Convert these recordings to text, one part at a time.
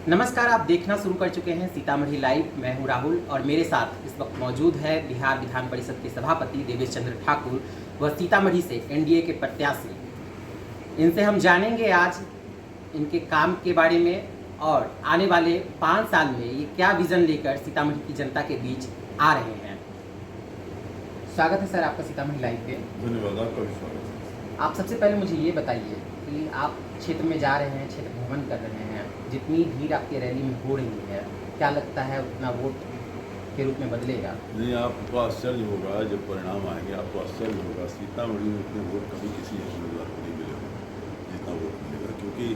नमस्कार, आप देखना शुरू कर चुके हैं सीतामढ़ी लाइव। मैं हूं राहुल और मेरे साथ इस वक्त मौजूद है बिहार विधान परिषद के सभापति देवेश चंद्र ठाकुर, वह सीतामढ़ी से एनडीए के प्रत्याशी। इनसे हम जानेंगे आज इनके काम के बारे में और आने वाले 5 साल में ये क्या विजन लेकर सीतामढ़ी की जनता के बीच आ रहे हैं। स्वागत है सर आपका सीतामढ़ी लाइव पे। धन्यवाद, आपका भी स्वागत है। आप सबसे पहले मुझे ये बताइए कि आप क्षेत्र में जा रहे हैं, क्षेत्र भ्रमण कर रहे हैं, जितनी भीड़ आपके रैली में हो रही है, क्या लगता है उतना वोट के रूप में बदलेगा? नहीं, आपको आश्चर्य होगा जब परिणाम आएंगे, आपको आश्चर्य होगा। सीतामढ़ी में उतने वोट कभी किसी उम्मीदवार को नहीं मिले होंगे जितना वोट मिलेगा, क्योंकि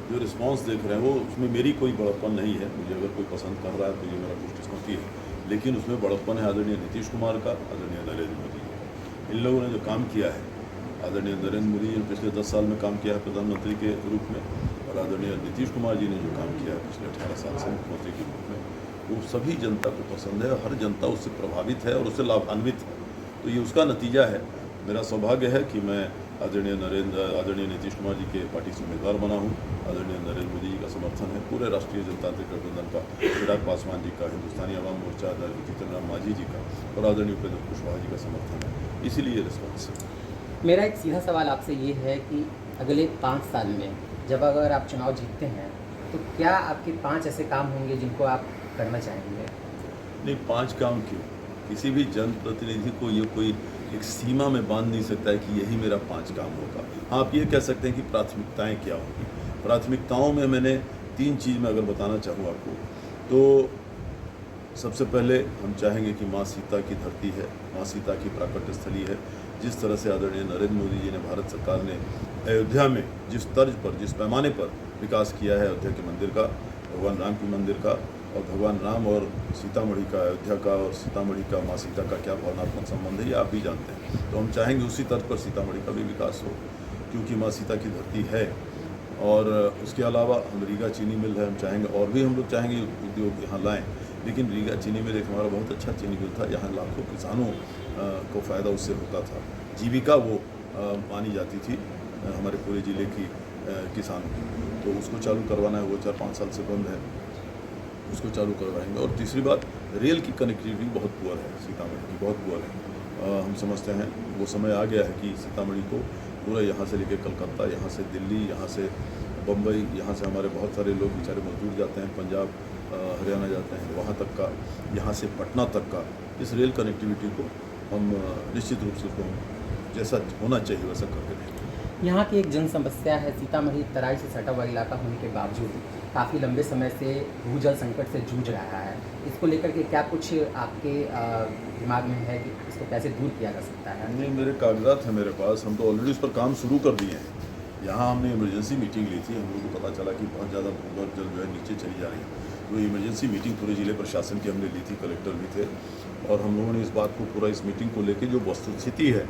जो रिस्पांस देख रहे हैं वो उसमें मेरी कोई बड़प्पन नहीं है। मुझे अगर कोई पसंद कर रहा है तो ये मेरा खुशकिस्मती है, लेकिन उसमें बड़प्पन है आदरणीय नीतीश कुमार का, आदरणीय नरेंद्र मोदी का। इन लोगों ने जो काम किया है, आदरणीय नरेंद्र मोदी जी ने पिछले 10 साल में काम किया है प्रधानमंत्री के रूप में, और आदरणीय नीतीश कुमार जी ने जो काम किया है पिछले 18 साल से मुख्यमंत्री के रूप में, वो सभी जनता को पसंद है। हर जनता उससे प्रभावित है और उससे लाभान्वित है। तो ये उसका नतीजा है। मेरा सौभाग्य है कि मैं आदरणीय नीतीश कुमार जी के पार्टी से उम्मीदवार बना हूँ। आदरणीय नरेंद्र मोदी जी का समर्थन है, पूरे राष्ट्रीय जनतांत्रिक गठबंधन का, चिराग पासवान जी का, हिंदुस्तानी अवाम मोर्चा, जीतन राम मांझी जी का और आदरणीय उपेंद्र कुशवाहा जी का समर्थन है। इसीलिए रिस्पॉन्स है। मेरा एक सीधा सवाल आपसे ये है कि अगले 5 साल में जब अगर आप चुनाव जीतते हैं तो क्या आपके 5 ऐसे काम होंगे जिनको आप करना चाहेंगे? नहीं, 5 काम क्यों? किसी भी जनप्रतिनिधि को ये कोई एक सीमा में बांध नहीं सकता है कि यही मेरा 5 काम होगा। हाँ, आप ये कह सकते हैं कि प्राथमिकताएं क्या होंगी। प्राथमिकताओं में मैंने 3 चीज़ में अगर बताना चाहूँ आपको, तो सबसे पहले हम चाहेंगे कि माँ सीता की धरती है, माँ सीता की प्राकट्य स्थली है। जिस तरह से आदरणीय नरेंद्र मोदी जी ने, भारत सरकार ने अयोध्या में जिस तर्ज पर, जिस पैमाने पर विकास किया है अयोध्या के मंदिर का, भगवान राम के मंदिर का, और भगवान राम और सीतामढ़ी का, अयोध्या का और सीतामढ़ी का, माँ सीता का क्या भावनात्मक संबंध है, ये आप भी जानते हैं। तो हम चाहेंगे उसी तर्ज पर सीतामढ़ी का भी विकास हो, क्योंकि माँ सीता की धरती है। और उसके अलावा हम रीगा चीनी मिल है, हम चाहेंगे, और भी हम लोग चाहेंगे उद्योग यहाँ लाएँ। लेकिन रीगा चीनी मिल एक हमारा बहुत अच्छा चीनी मिल था, यहाँ लाखों किसानों को फ़ायदा उससे होता था, जीविका वो मानी जाती थी हमारे पूरे ज़िले की किसानों की। तो उसको चालू करवाना है, वो 4-5 साल से बंद है, उसको चालू करवाएंगे। और तीसरी बात, रेल की कनेक्टिविटी बहुत पुअर है, सीतामढ़ी की बहुत पुअर है। हम समझते हैं वो समय आ गया है कि सीतामढ़ी को पूरा यहाँ से लेकर कलकत्ता, यहाँ से दिल्ली, यहाँ से बम्बई, यहाँ से हमारे बहुत सारे लोग बेचारे मजदूर जाते हैं, पंजाब हरियाणा जाते हैं, वहाँ तक का, यहाँ से पटना तक का, इस रेल कनेक्टिविटी को हम निश्चित रूप से उसको हम जैसा होना चाहिए वैसा करके देंगे। यहाँ की एक जन समस्या है, सीतामढ़ी तराई से सटा हुआ इलाका होने के बावजूद काफ़ी लंबे समय से भूजल संकट से जूझ रहा है। इसको लेकर के क्या कुछ आपके दिमाग में है कि इसको कैसे दूर किया जा सकता है? नहीं, मेरे कागजात हैं मेरे पास, हम तो ऑलरेडी उस पर काम शुरू कर दिए हैं। यहाँ हमने इमरजेंसी मीटिंग ली थी, हम लोगों को पता चला कि बहुत ज़्यादा भूगर्भ जल जो है नीचे चली जा रही है। तो इमरजेंसी मीटिंग पूरे ज़िले प्रशासन की हमने ली थी, कलेक्टर भी थे, और हम लोगों ने इस बात को पूरा, इस मीटिंग को लेके जो वस्तुस्थिति है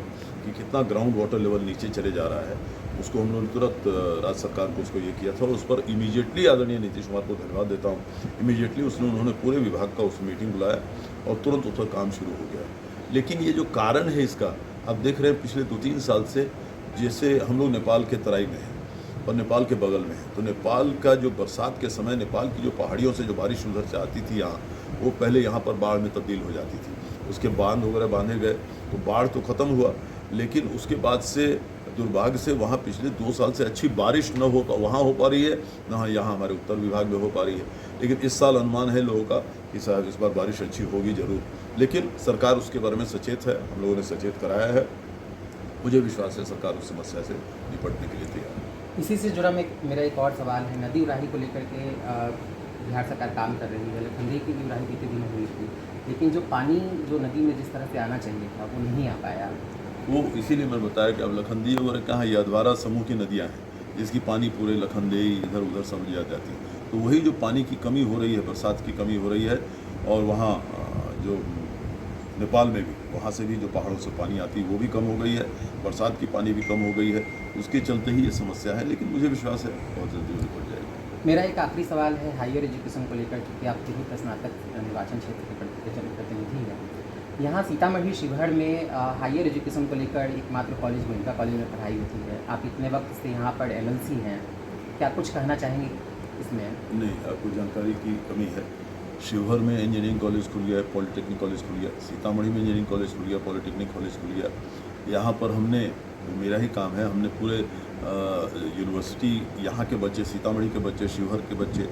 कि कितना ग्राउंड वाटर लेवल नीचे चले जा रहा है, उसको हम लोगों ने तुरंत राज्य सरकार को उसको ये किया था। और उस पर इमीडिएटली आदरणीय नीतीश कुमार को धन्यवाद देता हूँ। इमीडिएटली उन्होंने पूरे विभाग का उस मीटिंग बुलाया और तुरंत उस पर काम शुरू हो गया। लेकिन ये जो कारण है इसका, आप देख रहे हैं पिछले 2-3 साल से, जैसे हम लोग नेपाल के तराई में हैं और नेपाल के बगल में है, तो नेपाल का जो बरसात के समय नेपाल की जो पहाड़ियों से जो बारिश उधर से आती थी यहाँ, वो पहले यहाँ पर बाढ़ में तब्दील हो जाती थी। उसके बांध वगैरह बांधे गए तो बाढ़ तो ख़त्म हुआ, लेकिन उसके बाद से दुर्भाग्य से वहाँ पिछले 2 साल से अच्छी बारिश न हो वहाँ हो पा रही है, न यहाँ हमारे उत्तर विभाग में हो पा रही है। लेकिन इस साल अनुमान है लोगों का कि साहब इस बार बारिश अच्छी होगी ज़रूर, लेकिन सरकार उसके बारे में सचेत है, हम लोगों ने सचेत कराया है। मुझे विश्वास है सरकार उस समस्या से निपटने के लिए तैयार है। इसी से जुड़ा मेरा एक और सवाल है, नदी उड़ाही को लेकर के बिहार सरकार काम कर रही है। लखनदेई की भी उड़ाही बीते दिन हुई थी, लेकिन जो पानी जो नदी में जिस तरह से आना चाहिए था वो नहीं आ पाया। वो इसीलिए मैंने बताया कि अब लखनदेई वगैरह कहाँ, ये अधवारा समूह की नदियाँ हैं जिसकी पानी पूरे लखनदेई इधर उधर समझ आ जाती है। तो वही जो पानी की कमी हो रही है, बरसात की कमी हो रही है, और वहाँ जो नेपाल में भी, वहाँ से भी जो पहाड़ों से पानी आती है वो भी कम हो गई है, बरसात की पानी भी कम हो गई है, उसके चलते ही ये समस्या है। लेकिन मुझे विश्वास है बहुत जल्दी निपट जाएगी। मेरा एक आखिरी सवाल है हायर एजुकेशन को लेकर, क्योंकि आप भी स्नातक निर्वाचन क्षेत्र के प्रतिनिधि हैं। यहाँ सीतामढ़ी शिवहर में हायर एजुकेशन को लेकर एकमात्र कॉलेज गोयनका कॉलेज में पढ़ाई होती है। आप इतने वक्त से यहाँ पर MLC हैं, क्या कुछ कहना चाहेंगे इसमें? नहीं, आपको जानकारी की कमी है। शिवहर में इंजीनियरिंग कॉलेज खुल गया है, पॉलिटेक्निक कॉलेज खुल गया, सीतामढ़ी में इंजीनियरिंग कॉलेज खुल गया, पॉलिटेक्निक कॉलेज खुल गया। यहाँ पर हमने, मेरा ही काम है, हमने पूरे यूनिवर्सिटी, यहाँ के बच्चे, सीतामढ़ी के बच्चे, शिवहर के बच्चे,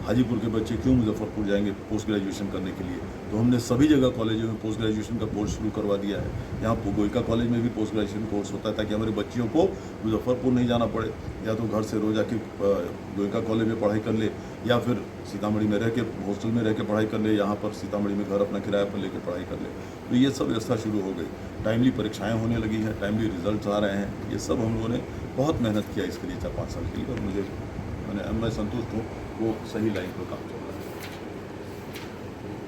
हाजीपुर के बच्चे क्यों मुजफ्फरपुर जाएंगे पोस्ट ग्रेजुएशन करने के लिए, तो हमने सभी जगह कॉलेजों में पोस्ट ग्रेजुएशन का कोर्स शुरू करवा दिया है। यहाँ गोयका कॉलेज में भी पोस्ट ग्रेजुएशन कोर्स होता है ताकि हमारे बच्चियों को मुजफ्फरपुर नहीं जाना पड़े, या तो घर से रोज आके गोयका कॉलेज में पढ़ाई कर ले, या फिर सीतामढ़ी में रह के हॉस्टल में रह के पढ़ाई कर ले, यहाँ पर सीतामढ़ी में घर अपना किराए पर लेके पढ़ाई कर ले। तो ये सब व्यवस्था शुरू हो गई। टाइमली परीक्षाएँ होने लगी हैं, टाइमली रिजल्ट आ रहे हैं। ये सब हम लोगों ने बहुत मेहनत किया इसके लिए 4-5 साल के लिए, और मैं संतुष्ट हूँ। वो सही लाइन पर काम चल रहा है।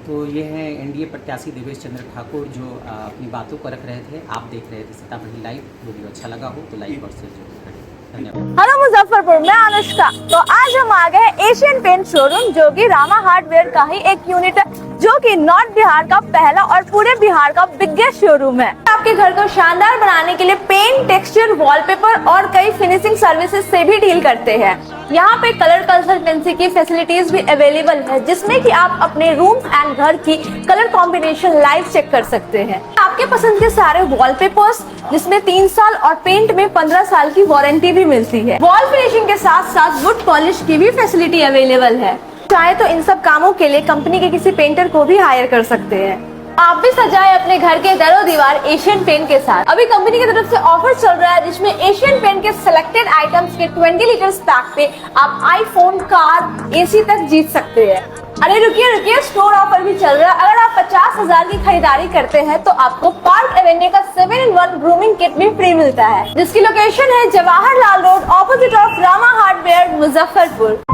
तो ये हैं एनडीए प्रत्याशी देवेश चंद्र ठाकुर जो अपनी बातों को रख रहे थे। आप देख रहे थे सीतामढ़ी लाइव। वीडियो अच्छा लगा हो तो लाइक और शेयर जरूर करें। धन्यवाद। हेलो मुजफ्फरपुर, मैं अनुष्का। तो आज हम आ गए एशियन पेंट शोरूम, जो कि रामा हार्डवेयर का ही एक यूनिट है, जो कि नॉर्थ बिहार का पहला और पूरे बिहार का बिगेस्ट शोरूम है। आपके घर को शानदार बनाने के लिए पेंट, टेक्सचर, वॉलपेपर और कई फिनिशिंग सर्विसेज से भी डील करते हैं। यहाँ पे कलर कंसल्टेंसी की फैसिलिटीज भी अवेलेबल है, जिसमें कि आप अपने रूम एंड घर की कलर कॉम्बिनेशन लाइव चेक कर सकते हैं। आपके पसंद के सारे वॉलपेपर्स, जिसमें 3 साल और पेंट में 15 साल की वारंटी भी मिलती है। वॉल फिनिशिंग के साथ साथ वुड पॉलिश की भी फैसिलिटी अवेलेबल है। चाहे तो इन सब कामों के लिए कंपनी के किसी पेंटर को भी हायर कर सकते हैं। आप भी सजाए अपने घर के दरों दीवार एशियन पेंट के साथ। अभी कंपनी की तरफ से ऑफर चल रहा है, जिसमें एशियन पेंट के सिलेक्टेड आइटम्स के 20 लीटर्स पैक पे आप आईफोन, कार, एसी तक जीत सकते हैं। अरे रुकिए, स्टोर ऑफर भी चल रहा है। अगर आप 50,000 की खरीदारी करते हैं तो आपको पार्क एवेन्यू का 7-in-1 ग्रूमिंग किट भी फ्री मिलता है, जिसकी लोकेशन है Jawahar Lal road, opposite of Rama hardware, Muzaffarpur.